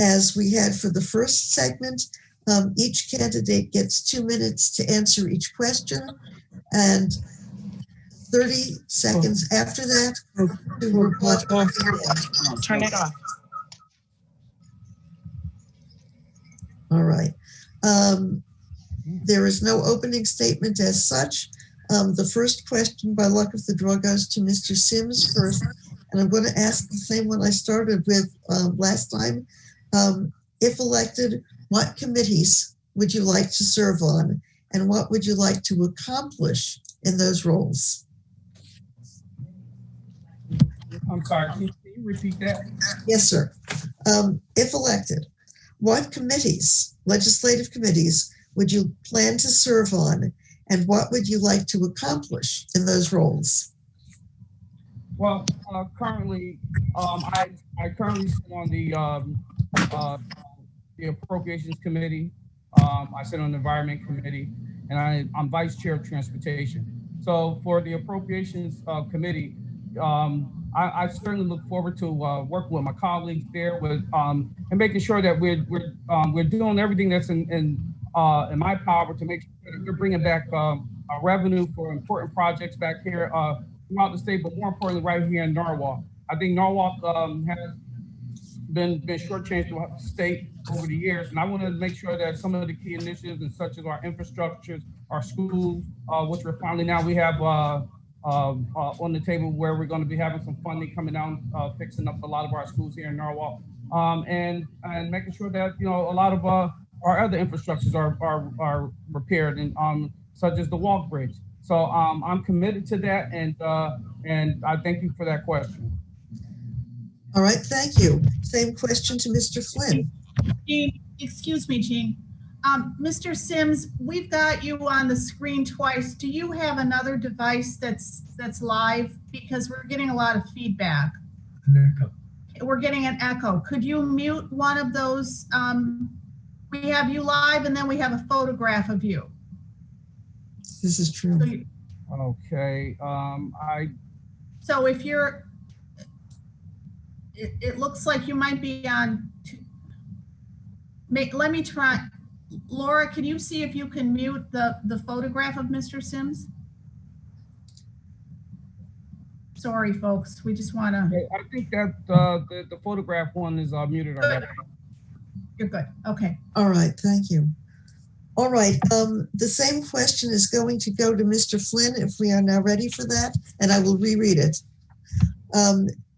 as we had for the first segment. Each candidate gets 2 minutes to answer each question, and 30 seconds after that to rebut. Turn it off. All right. There is no opening statement as such. The first question, by luck of the draw, goes to Mr. Sims first. And I'm going to ask the same one I started with last time. If elected, what committees would you like to serve on? And what would you like to accomplish in those roles? I'm sorry, can you repeat that? Yes, sir. If elected, what committees, legislative committees, would you plan to serve on? And what would you like to accomplish in those roles? Well, currently, I currently sit on the Appropriations Committee. I sit on the Environment Committee, and I'm Vice Chair of Transportation. So for the Appropriations Committee, I certainly look forward to working with my colleagues there with and making sure that we're doing everything that's in my power to make sure that we're bringing back revenue for important projects back here throughout the state, but more importantly, right here in Norwalk. I think Norwalk has been shortchanged throughout the state over the years, and I want to make sure that some of the key initiatives, and such as our infrastructures, our schools, which we're finally now we have on the table where we're going to be having some funding coming down, fixing up a lot of our schools here in Norwalk, and making sure that a lot of our other infrastructures are repaired, and such as the walk bridge. So I'm committed to that, and I thank you for that question. All right, thank you. Same question to Mr. Flynn. Jean, excuse me, Jean. Mr. Sims, we've got you on the screen twice. Do you have another device that's live? Because we're getting a lot of feedback. An echo. We're getting an echo. Could you mute one of those? We have you live, and then we have a photograph of you. This is true. So Okay. So if you're, it looks like you might be on. Let me try. Laura, can you see if you can mute the photograph of Mr. Sims? Sorry, folks. We just want to. I think that the photograph one is muted already. You're good. Okay. All right, thank you. All right, the same question is going to go to Mr. Flynn if we are now ready for that, and I will reread it.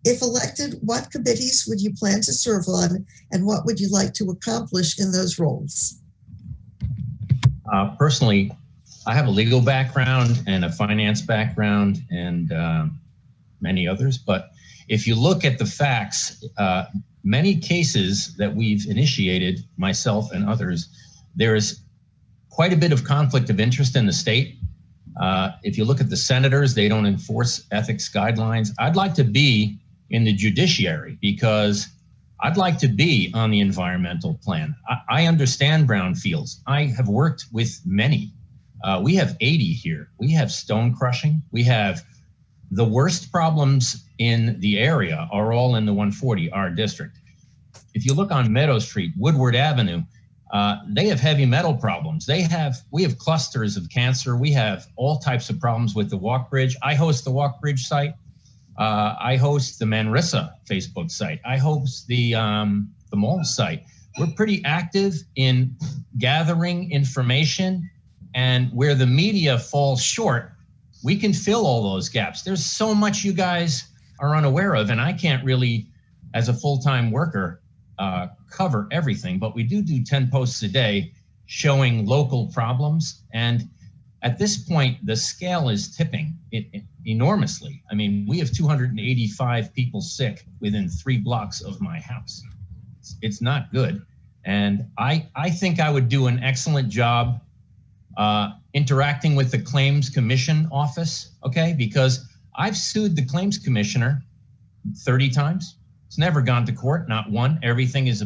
If elected, what committees would you plan to serve on, and what would you like to accomplish in those roles? Personally, I have a legal background and a finance background and many others, but if you look at the facts, many cases that we've initiated, myself and others, there is quite a bit of conflict of interest in the state. If you look at the senators, they don't enforce ethics guidelines. I'd like to be in the judiciary because I'd like to be on the environmental plan. I understand brownfields. I have worked with many. We have 80 here. We have stone crushing. We have the worst problems in the area are all in the 140, our district. If you look on Meadow Street, Woodward Avenue, they have heavy metal problems. We have clusters of cancer. We have all types of problems with the walk bridge. I host the walk bridge site. I host the Manresa Facebook site. I host the mall site. We're pretty active in gathering information, and where the media falls short, we can fill all those gaps. There's so much you guys are unaware of, and I can't really, as a full-time worker, cover everything, but we do 10 posts a day showing local problems. And at this point, the scale is tipping enormously. I mean, we have 285 people sick within 3 blocks of my house. It's not good. And I think I would do an excellent job interacting with the Claims Commission office, okay? Because I've sued the Claims Commissioner 30 times. It's never gone to court, not one. Everything is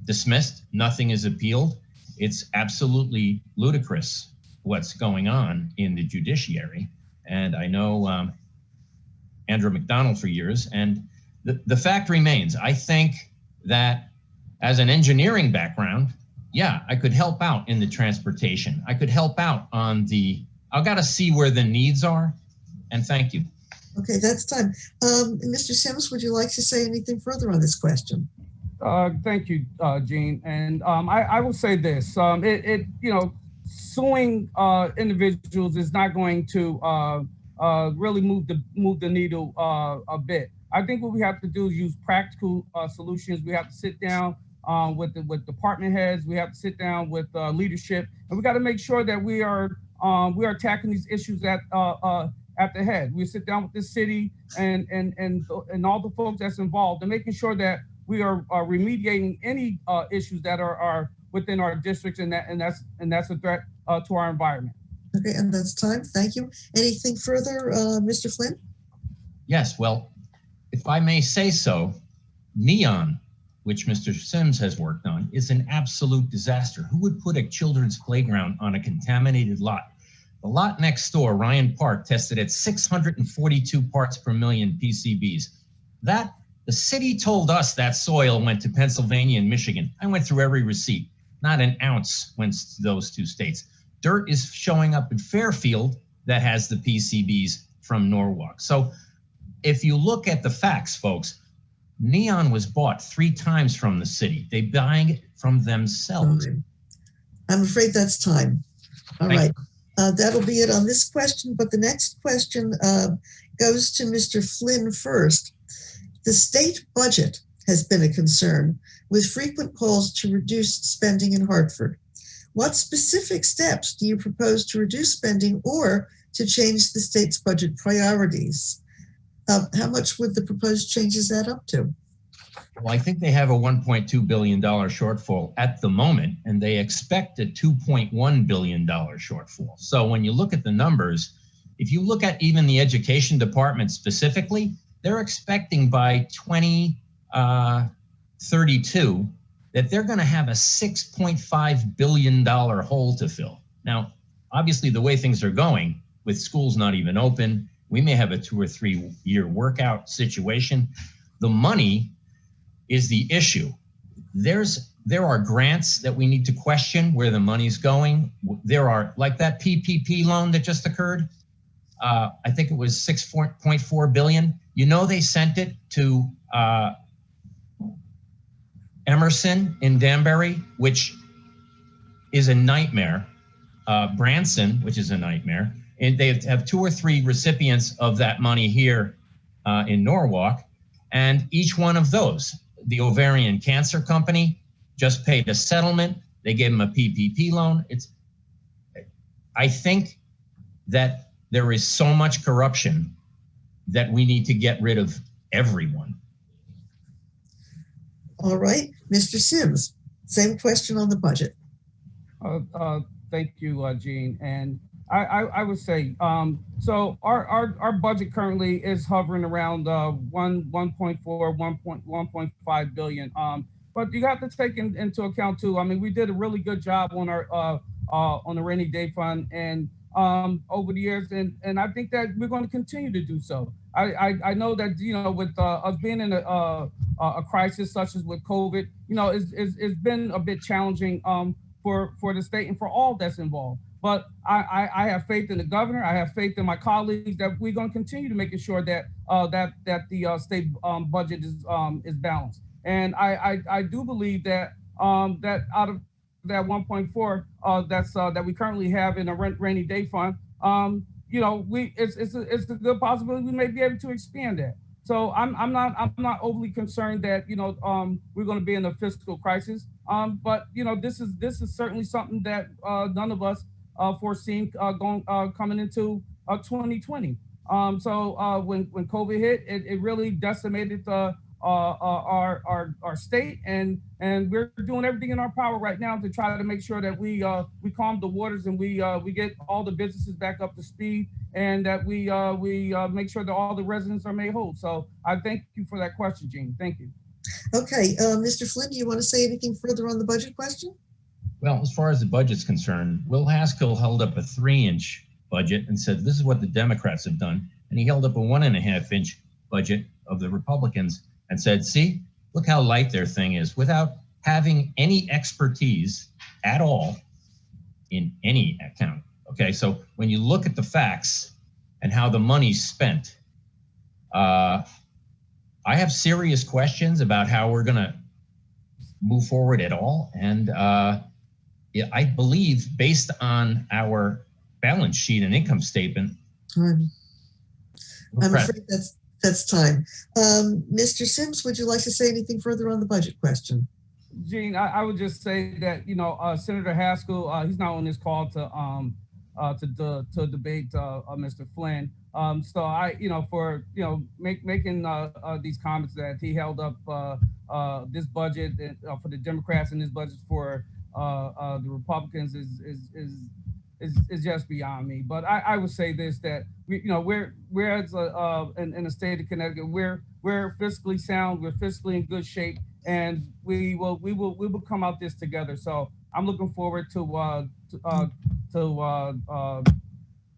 dismissed, nothing is appealed. It's absolutely ludicrous what's going on in the judiciary. And I know Andrew McDonald for years, and the fact remains, I think that as an engineering background, yeah, I could help out in the transportation. I could help out on I've got to see where the needs are. And thank you. Okay, that's time. Mr. Sims, would you like to say anything further on this question? Thank you, Gene. And I will say this: suing individuals is not going to really move the needle a bit. I think what we have to do is use practical solutions. We have to sit down with department heads. We have to sit down with leadership, and we got to make sure that we are tackling these issues at the head. We sit down with the city and all the folks that's involved, and making sure that we are remediating any issues that are within our districts, and that's a threat to our environment. Okay, and that's time. Thank you. Anything further, Mr. Flynn? Yes, well, if I may say so, Neon, which Mr. Sims has worked on, is an absolute disaster. Who would put a children's playground on a contaminated lot? The lot next door, Ryan Park, tested at 642 parts per million PCBs. The city told us that soil went to Pennsylvania and Michigan. I went through every receipt. Not an ounce went to those two states. Dirt is showing up in Fairfield that has the PCBs from Norwalk. So if you look at the facts, folks, Neon was bought 3 times from the city. They're buying it from themselves. I'm afraid that's time. All right. That'll be it on this question, but the next question goes to Mr. Flynn first. The state budget has been a concern, with frequent calls to reduce spending in Hartford. What specific steps do you propose to reduce spending or to change the state's budget priorities? How much would the proposed changes add up to? Well, I think they have a $1.2 billion shortfall at the moment, and they expect a $2.1 billion shortfall. So when you look at the numbers, if you look at even the education department specifically, they're expecting by 2032 that they're going to have a $6.5 billion hole to fill. Now, obviously, the way things are going, with schools not even open, we may have a 2 or 3 year workout situation. The money is the issue. There are grants that we need to question where the money's going. There are, like that PPP loan that just occurred. I think it was $6.4 billion. You know, they sent it to Emerson in Danbury, which is a nightmare. Branson, which is a nightmare. And they have 2 or 3 recipients of that money here in Norwalk. And each one of those, the ovarian cancer company just paid a settlement. They gave them a PPP loan. I think that there is so much corruption that we need to get rid of everyone. All right, Mr. Sims, same question on the budget. Thank you, Gene. And I would say, so our budget currently is hovering around 1.5 billion. But you have to take into account too. I mean, we did a really good job on our on the rainy day fund and over the years, and I think that we're going to continue to do so. I know that, you know, with us being in a crisis such as with COVID, you know, it's been a bit challenging for the state and for all that's involved. But I have faith in the governor. I have faith in my colleagues that we're going to continue to making sure that the state budget is balanced. And I do believe that that out of that 1.4 that we currently have in a rainy day fund, you know, it's a good possibility we may be able to expand that. So I'm not overly concerned that, you know, we're going to be in a fiscal crisis. But you know, this is certainly something that none of us foreseen coming into 2020. So when COVID hit, it really decimated our state, and we're doing everything in our power right now to try to make sure that we calm the waters and we get all the businesses back up to speed, and that we make sure that all the residents are made whole. So I thank you for that question, Gene. Thank you. Okay, Mr. Flynn, do you want to say anything further on the budget question? Well, as far as the budget's concerned, Will Haskell held up a 3-inch budget and said, this is what the Democrats have done. And he held up a 1.5-inch budget of the Republicans and said, see, look how light their thing is, without having any expertise at all in any account. Okay, so when you look at the facts and how the money's spent, I have serious questions about how we're gonna move forward at all. And I believe, based on our balance sheet and income statement, I'm correct. afraid that's time. Mr. Sims, would you like to say anything further on the budget question? Gene, I would just say that, Senator Haskell, he's not on this call to debate Mr. Flynn. So making these comments that he held up this budget for the Democrats and this budget for the Republicans is just beyond me. But I would say this, that we're as in the state of Connecticut, we're fiscally sound, we're fiscally in good shape, and we will come out this together. So I'm looking forward to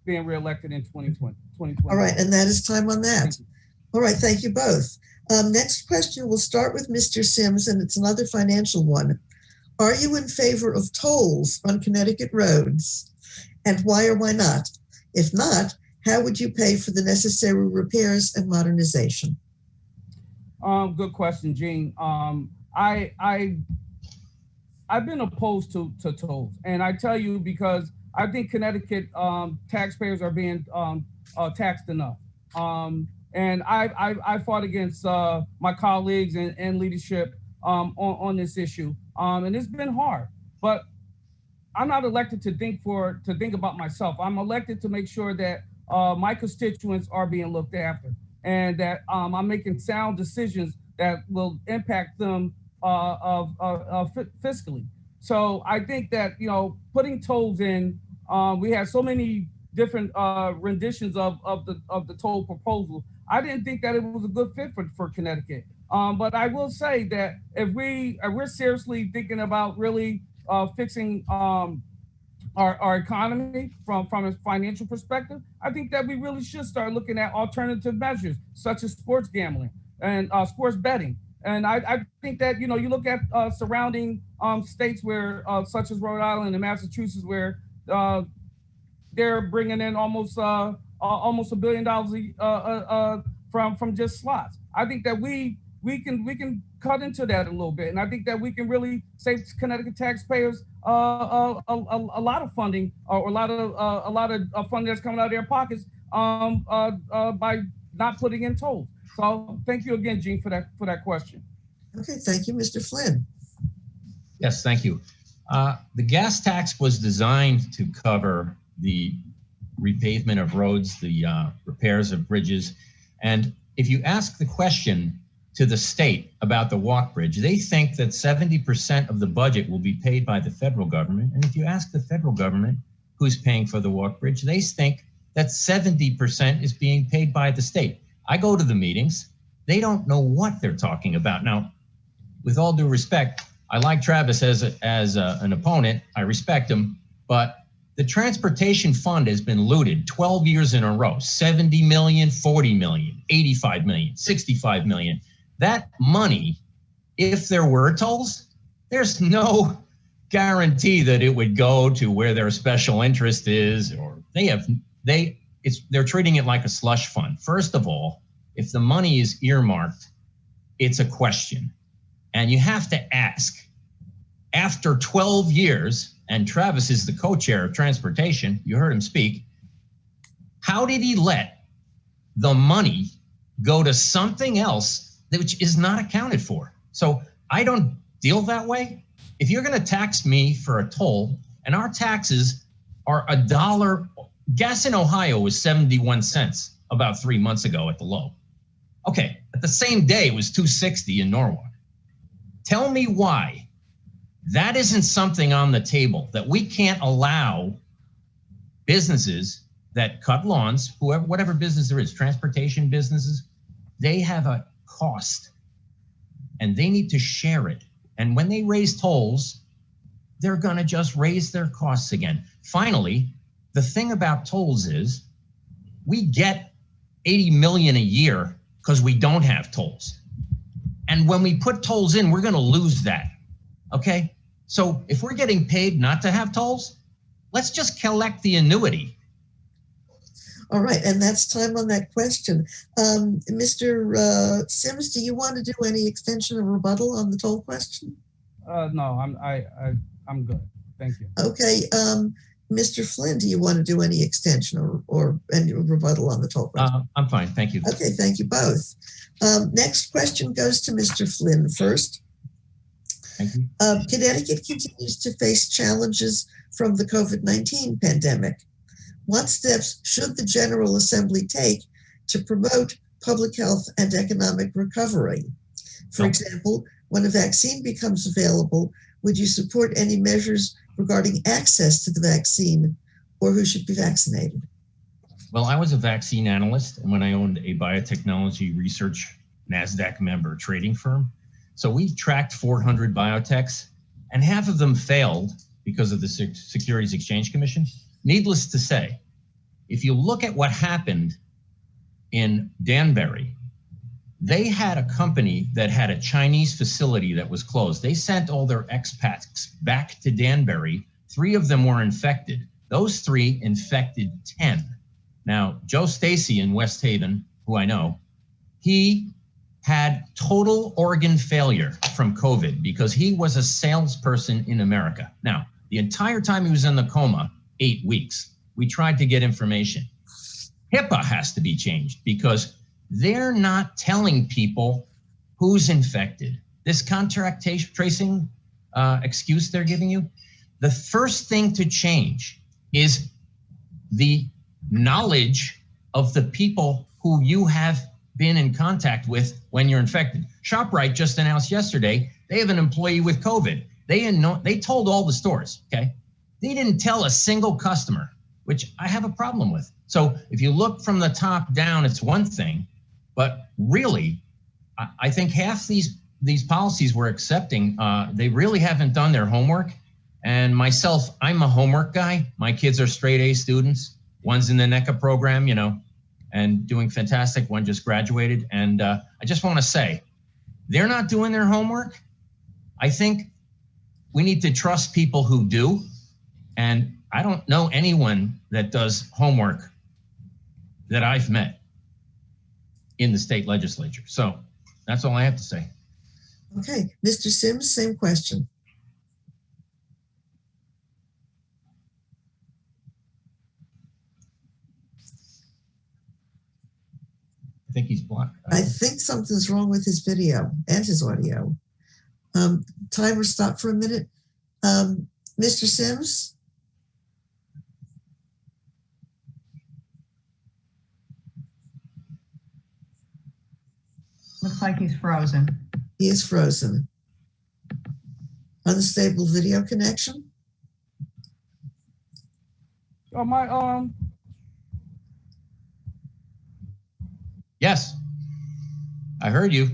being reelected in 2020. All right, and that is time on that. All right, thank you both. Next question, we'll start with Mr. Sims, and it's another financial one. Are you in favor of tolls on Connecticut roads? And why or why not? If not, how would you pay for the necessary repairs and modernization? Good question, Gene. I've been opposed to tolls, and I tell you because I think Connecticut taxpayers are being taxed enough. And I fought against my colleagues and leadership on this issue, and it's been hard. But I'm not elected to think about myself. I'm elected to make sure that my constituents are being looked after, and that I'm making sound decisions that will impact them fiscally. So I think that putting tolls in, we have so many different renditions of the toll proposal. I didn't think that it was a good fit for Connecticut. But I will say that if we're seriously thinking about really fixing our economy from a financial perspective, I think that we really should start looking at alternative measures such as sports gambling and sports betting. And I think that you look at surrounding states where such as Rhode Island and Massachusetts, where they're bringing in almost $1 billion from just slots. I think that we can cut into that a little bit, and I think that we can really save Connecticut taxpayers a lot of funding, or a lot of funding that's coming out of their pockets by not putting in tolls. So thank you again, Gene, for that question. Okay, thank you, Mr. Flynn. Yes, thank you. The gas tax was designed to cover the repavement of roads, the repairs of bridges. And if you ask the question to the state about the walk bridge, they think that 70% of the budget will be paid by the federal government. And if you ask the federal government who's paying for the walk bridge, they think that 70% is being paid by the state. I go to the meetings. They don't know what they're talking about. Now, with all due respect, I like Travis as an opponent. I respect him, but the transportation fund has been looted 12 years in a row, 70 million, 40 million, 85 million, 65 million. That money, if there were tolls, there's no guarantee that it would go to where their special interest is, or they're treating it like a slush fund. First of all, if the money is earmarked, it's a question. And you have to ask, after 12 years, and Travis is the co-chair of transportation, you heard him speak, how did he let the money go to something else which is not accounted for? So I don't deal that way. If you're going to tax me for a toll, and our taxes are $1, gas in Ohio was 71 cents about 3 months ago at the low. Okay, at the same day, it was 260 in Norwalk. Tell me why that isn't something on the table, that we can't allow businesses that cut lawns, whatever business there is, transportation businesses, they have a cost and they need to share it. And when they raise tolls, they're going to just raise their costs again. Finally, the thing about tolls is we get 80 million a year because we don't have tolls. And when we put tolls in, we're going to lose that. Okay, so if we're getting paid not to have tolls, let's just collect the annuity. All right, and that's time on that question. Mr. Sims, do you want to do any extension or rebuttal on the toll question? No, I'm good. Thank you. Okay, Mr. Flynn, do you want to do any extension or any rebuttal on the toll question? I'm fine, thank you. Okay, thank you both. Next question goes to Mr. Flynn first. Thank you. Connecticut continues to face challenges from the COVID-19 pandemic. What steps should the General Assembly take to promote public health and economic recovery? For example, when a vaccine becomes available, would you support any measures regarding access to the vaccine or who should be vaccinated? Well, I was a vaccine analyst and when I owned a biotechnology research NASDAQ member trading firm. So we tracked 400 biotechs and half of them failed because of the Securities Exchange Commission. Needless to say, if you look at what happened in Danbury, they had a company that had a Chinese facility that was closed. They sent all their expats back to Danbury. 3 of them were infected. Those 3 infected 10. Now, Joe Stacy in West Haven, who I know, he had total organ failure from COVID because he was a salesperson in America. Now, the entire time he was in the coma, 8 weeks, we tried to get information. HIPAA has to be changed because they're not telling people who's infected. This contact tracing excuse they're giving you, the first thing to change is the knowledge of the people who you have been in contact with when you're infected. ShopRite just announced yesterday, they have an employee with COVID. They told all the stores, okay? They didn't tell a single customer, which I have a problem with. So if you look from the top down, it's one thing, but really, I think half these policies we're accepting, they really haven't done their homework. And myself, I'm a homework guy. My kids are straight A students. One's in the NECA program, you know, and doing fantastic. One just graduated. And I just want to say, they're not doing their homework. I think we need to trust people who do. And I don't know anyone that does homework that I've met in the state legislature. So that's all I have to say. Okay, Mr. Sims, same question. I think he's blocked. I think something's wrong with his video and his audio. Timer stop for a minute. Mr. Sims? Looks like he's frozen. He is frozen. Unstable video connection? Oh, Yes, I heard you.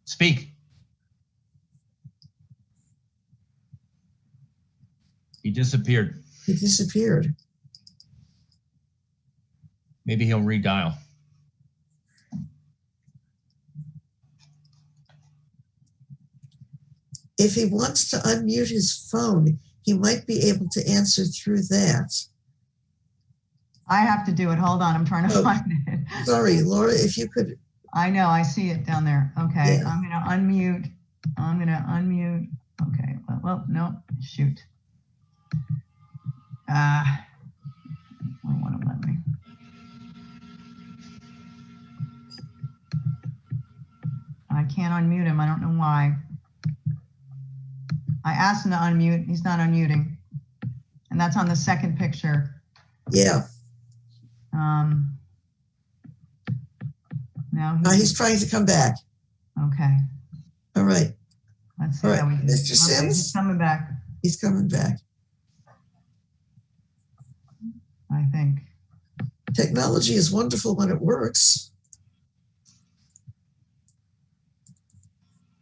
Speak. He disappeared. He disappeared. Maybe he'll redial. If he wants to unmute his phone, he might be able to answer through that. I have to do it. Hold on. I'm trying to find it. Sorry, Laura, if you could. I know. I see it down there. Okay. Yeah. I'm going to unmute. Okay. Well, no, shoot. I want to let me. I can't unmute him. I don't know why. I asked him to unmute. He's not unmuting. And that's on the second picture. Yeah. Now He's trying to come back. Okay. All right. Let's see All how right. we do. Mr. Sims? Okay, he's coming back, He's coming back. I think. Technology is wonderful when it works.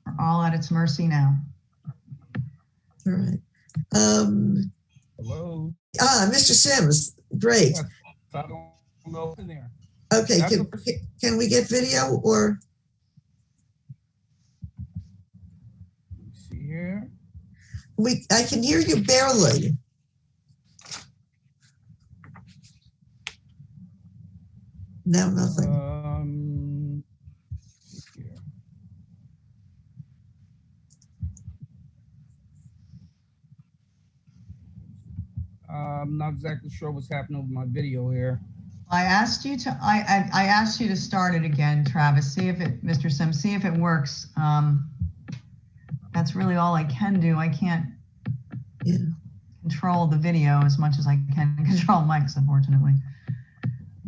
We're all at its mercy now. All right. hello. Mr. Sims, great. Yes, I don't know what's in there. Okay, That's can we get video or? see here. I can hear you barely. Now nothing. Here. I'm not exactly sure what's happening with my video here. I asked you to, I asked you to start it again, Travis. See if it, Mr. Sims, see if it works. That's really all I can do. I can't control the video as much as I can control mics, unfortunately.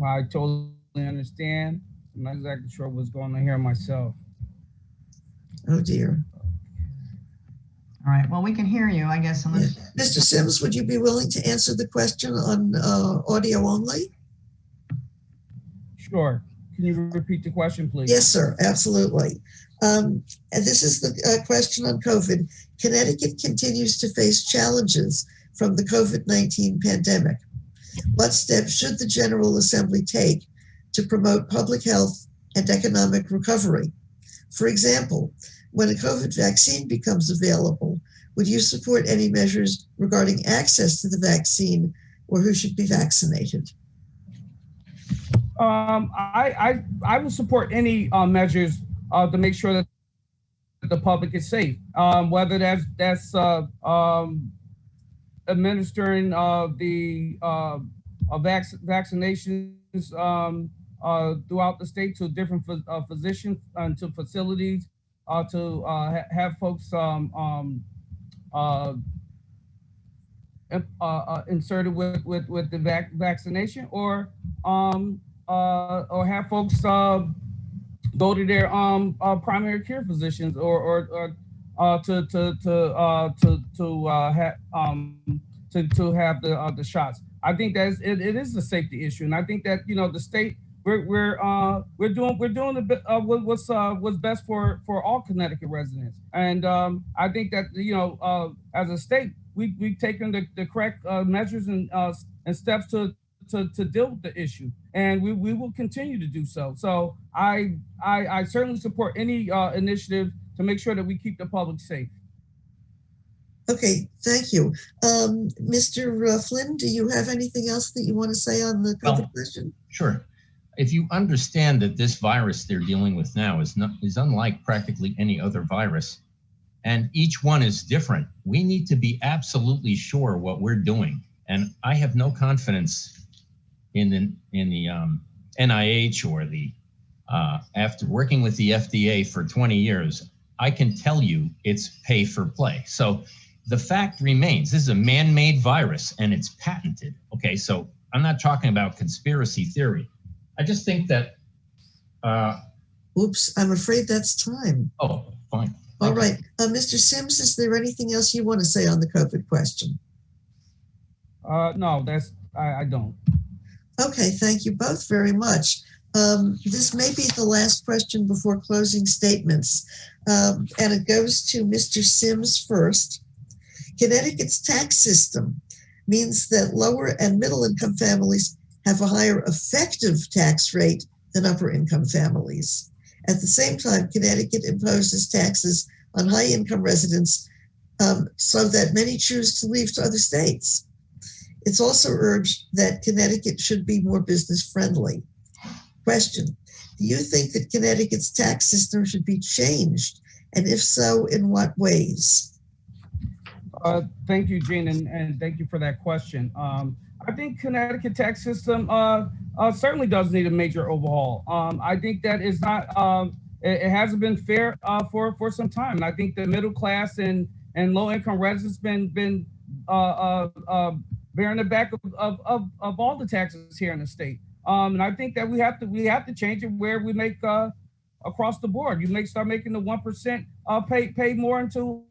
I totally understand. I'm not exactly sure what's going on here myself. Oh dear. All right, well, we can hear you, I guess. Unless... Mr. Sims, would you be willing to answer the question on audio only? Sure. Can you repeat the question, please? Yes, sir, absolutely. And this is the question on COVID. Connecticut continues to face challenges from the COVID-19 pandemic. What steps should the General Assembly take to promote public health and economic recovery? For example, when a COVID vaccine becomes available, would you support any measures regarding access to the vaccine or who should be vaccinated? I would support any measures to make sure that the public is safe. Whether that's administering the vaccinations throughout the state to different physicians and to facilities, to have folks inserted with the vaccination, or have folks go to their primary care physicians, or to have the shots. I think that it is a safety issue, and I think that the state we're doing a bit what's best for all Connecticut residents, and I think that as a state we've taken the correct measures and steps to deal with the issue, and we will continue to do so. So I certainly support any initiative to make sure that we keep the public safe. Okay, thank you. Mr. Flynn, do you have anything else that you want to say on the COVID question? Sure. If you understand that this virus they're dealing with now is unlike practically any other virus, and each one is different, we need to be absolutely sure what we're doing. And I have no confidence in the NIH or the after working with the FDA for 20 years, I can tell you it's pay for play. So the fact remains, this is a man-made virus and it's patented. Okay, so I'm not talking about conspiracy theory. I just think that. Oops, I'm afraid that's time. Oh, fine. All right, Mr. Sims, is there anything else you want to say on the COVID question? No, I don't. Okay, thank you both very much. This may be the last question before closing statements, and it goes to Mr. Sims first. Connecticut's tax system means that lower and middle income families have a higher effective tax rate than upper income families. At the same time, Connecticut imposes taxes on high income residents so that many choose to leave to other states. It's also urged that Connecticut should be more business friendly. Question, do you think that Connecticut's tax system should be changed? And if so, in what ways? Thank you, Jean, and thank you for that question. I think Connecticut tax system certainly does need a major overhaul. I think that is not, it hasn't been fair for some time. And I think the middle class and low income residents been bearing the back of all the taxes here in the state. And I think that we have to change it where we make across the board. You start making the 1% pay more into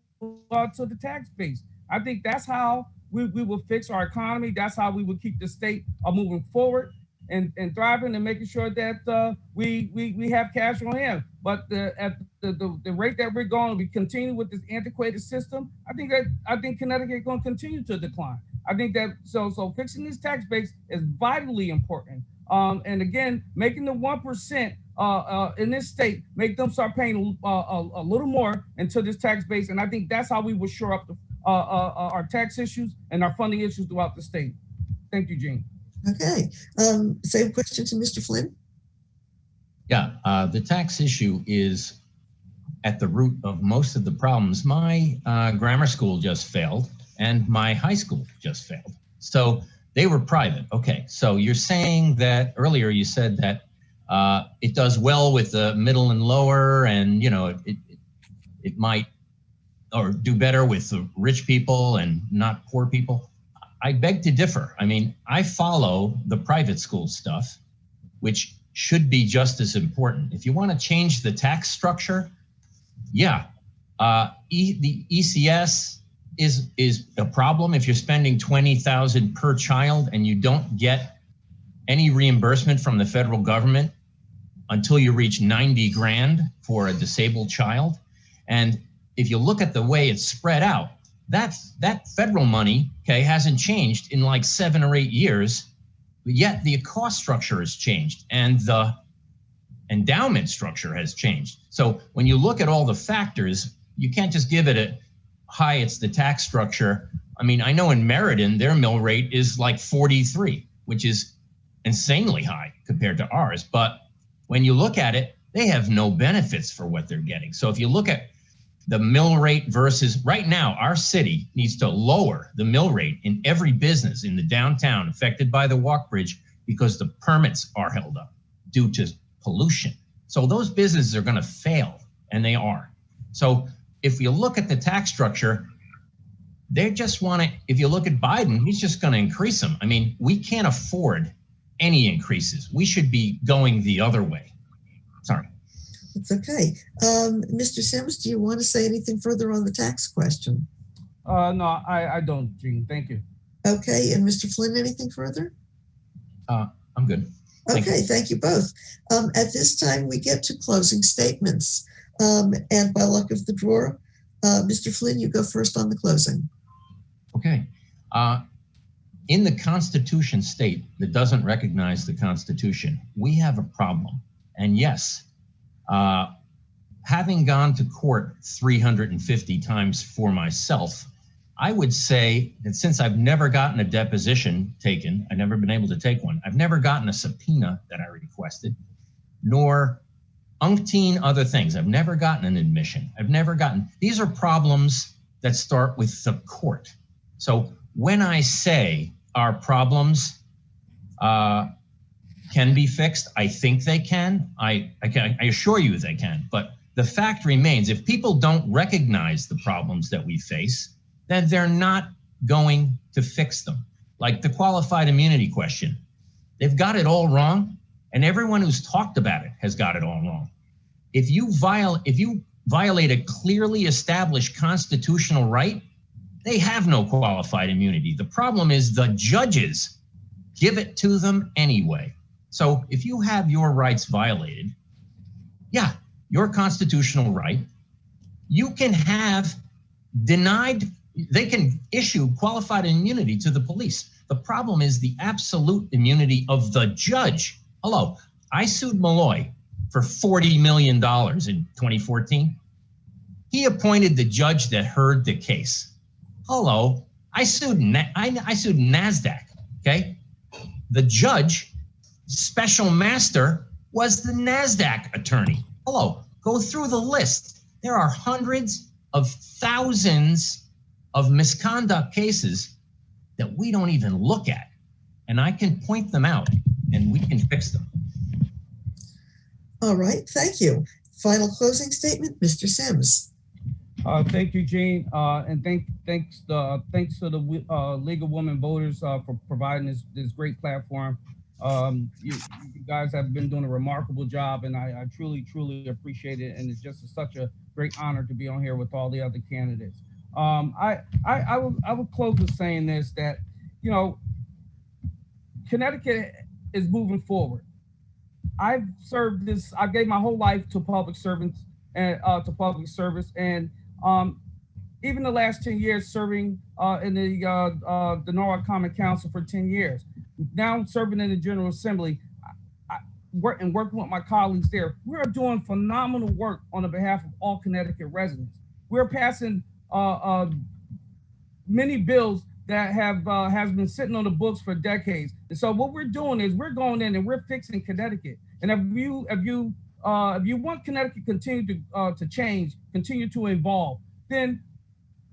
to the tax base. I think that's how we will fix our economy. That's how we will keep the state moving forward and thriving, and making sure that we have cash on hand. But at the rate that we're going, we continue with this antiquated system. I think Connecticut is going to continue to decline. I think that so fixing this tax base is vitally important And again, making the 1% in this state, make them start paying a little more into this tax base. And I think that's how we will shore up our tax issues and our funding issues throughout the state. Thank you, Gene. Okay. Same question to Mr. Flynn. Yeah, the tax issue is at the root of most of the problems. My grammar school just failed and my high school just failed. So they were private. Okay, so you're saying that earlier you said that it does well with the middle and lower, and you know it might or do better with the rich people and not poor people. I beg to differ. I mean, I follow the private school stuff, which should be just as important. If you want to change the tax structure, yeah, the ECS is a problem if you're spending $20,000 per child and you don't get any reimbursement from the federal government until you reach 90 grand for a disabled child. And if you look at the way it's spread out, that federal money, okay, hasn't changed in like 7 or 8 years, but yet the cost structure has changed and the endowment structure has changed. So when you look at all the factors, you can't just give it a, hi, it's the tax structure. I mean, I know in Meriden, their mill rate is like 43, which is insanely high compared to ours. But when you look at it, they have no benefits for what they're getting. So if you look at the mill rate versus right now, our city needs to lower the mill rate in every business in the downtown affected by the walk bridge because the permits are held up due to pollution. So those businesses are going to fail, and they are. So if you look at the tax structure, they just want to, if you look at Biden, he's just going to increase them. I mean, we can't afford any increases. We should be going the other way. Sorry. It's okay. Mr. Sims, do you want to say anything further on the tax question? No, I don't, Gene. Thank you. Okay. And Mr. Flynn, anything further? I'm good. Okay, thank you both. At this time, we get to closing statements. And by luck of the draw, Mr. Flynn, you go first on the closing. Okay. In the Constitution state that doesn't recognize the Constitution, we have a problem. And yes, having gone to court 350 times for myself, I would say that since I've never gotten a deposition taken, I've never been able to take one. I've never gotten a subpoena that I requested, nor umpteen other things. I've never gotten an admission. I've never gotten, these are problems that start with the court. So when I say our problems can be fixed, I think they can. I assure you they can. But the fact remains, if people don't recognize the problems that we face, then they're not going to fix them. Like the qualified immunity question. They've got it all wrong, and everyone who's talked about it has got it all wrong. If you violate a clearly established constitutional right, they have no qualified immunity. The problem is the judges give it to them anyway. So if you have your rights violated, yeah, your constitutional right, you can have denied, they can issue qualified immunity to the police. The problem is the absolute immunity of the judge. Hello, I sued Malloy for $40 million in 2014. He appointed the judge that heard the case. Hello, I sued NASDAQ, okay? The judge, special master, was the NASDAQ attorney. Hello, go through the list. There are hundreds of thousands of misconduct cases that we don't even look at. And I can point them out and we can fix them. All right, thank you. Final closing statement, Mr. Sims. Thank you, Gene, and thanks to the League of Women Voters for providing this great platform. You guys have been doing a remarkable job, and I truly appreciate it. And it's just such a great honor to be on here with all the other candidates. I will close with saying this, that, you know, Connecticut is moving forward. I gave my whole life to public servants and to public service, and even the last 10 years serving in the Norwalk Common Council for 10 years. Now serving in the General Assembly, working with my colleagues there, we're doing phenomenal work on the behalf of all Connecticut residents. We're passing many bills that has been sitting on the books for decades. And so what we're doing is we're going in and we're fixing Connecticut. And if you want Connecticut to change, continue to evolve, then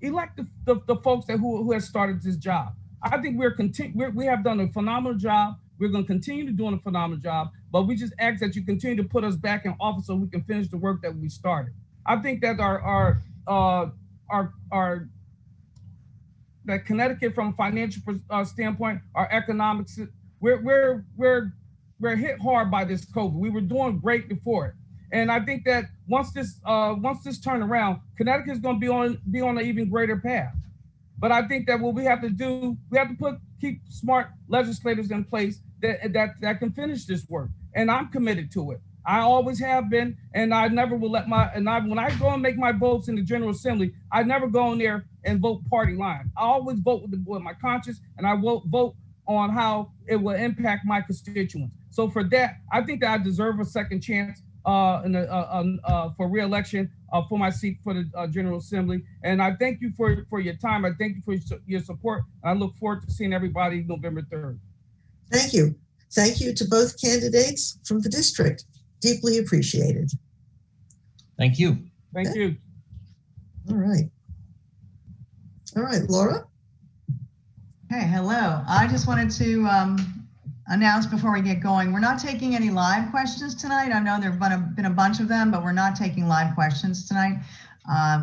elect the folks who has started this job. I think we have done a phenomenal job. We're going to continue to do a phenomenal job, but we just ask that you continue to put us back in office so we can finish the work that we started. I think that that Connecticut, from a financial standpoint, our economics, we're hit hard by this COVID. We were doing great before it, and I think that once this turn around, Connecticut is going to be on an even greater path. But I think that what we have to do, we have to keep smart legislators in place that can finish this work, and I'm committed to it. I always have been, and I never will let when I go and make my votes in the General Assembly, I never go in there and vote party line. I always vote with my conscience, and I will vote on how it will impact my constituents. So for that, I think that I deserve a second chance for re-election for my seat for the General Assembly. And I thank you for your time. I thank you for your support. I look forward to seeing everybody November 3rd. Thank you. Thank you to both candidates from the district. Deeply appreciated. Thank you. Thank you. All right. All right, Laura. Hey, hello. I just wanted to announce before we get going, we're not taking any live questions tonight. I know there have been a bunch of them, but we're not taking live questions tonight.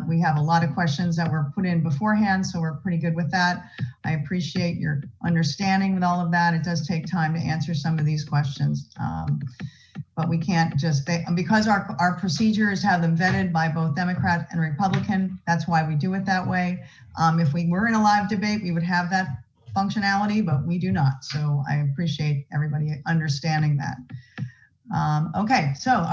We have a lot of questions that were put in beforehand, so we're pretty good with that. I appreciate your understanding with all of that. It does take time to answer some of these questions. But we can't just, because our procedures have them vetted by both Democrat and Republican, that's why we do it that way. If we were in a live debate, we would have that functionality, but we do not. So I appreciate everybody understanding that. Okay, so